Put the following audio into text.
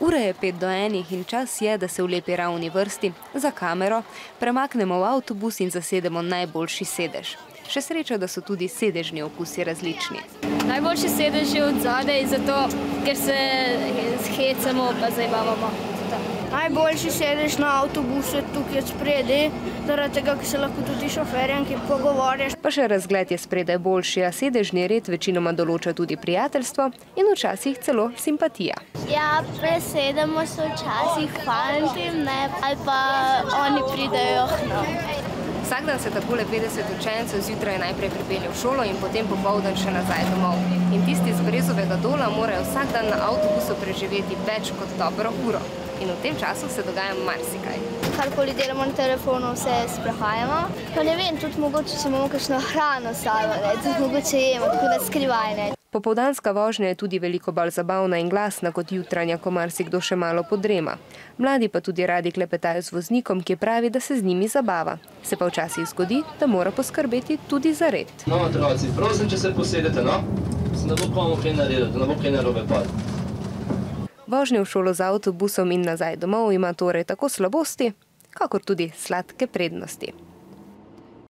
Ura je 5:55 in čas je, da se v lepi ravni vrsti za kamero premaknemo v avtobus in zasedemo najboljši sedež. Še sreča, da so tudi sedežni okusi različni. Najboljši sedež je od zadaj, zato ker se hecamo pa zabavamo. Najboljši sedež na avtobusu je tukaj spredaj, zaradi tega, ker se lahko tudi šoferjem pogovarjaš. Pa še razgled je spredaj boljši, a sedežni red večinoma določa tudi prijateljstvo in včasih celo simpatija. Ja, presedemo se včasih fanti, ali pa oni pridejo k nam. Vsak dan se takole 50 učencev zjutraj najprej pripelje v šolo in potem popoldan še nazaj domov. In tisti z Brezovega Dola morajo vsak dan na avtobusu preživeti več kot dobro uro. In v tem času se dogaja marsikaj. Karkoli delamo na telefonu, se sprehajamo. Pa ne vem, tudi mogoče se imamo kakšno hrano sabo, tudi mogoče jemo, tako da skrivaj. Popoldanska vožnja je tudi veliko bolj zabavna in glasna kot jutranja, ko marsikdo še malo podrema. Mladi pa tudi radi klepetajo z voznikom, ki pravi, da se z njimi zabava. Se pa včasih zgodi, da mora poskrbeti tudi za red. No, otroci, prosim, če se posedete, no? Se ne bo komu kaj narediti, ne bo kaj narobe padlo. Vožnja v šolo z avtobusom in nazaj domov ima torej tako slabosti, kakor tudi sladke prednosti.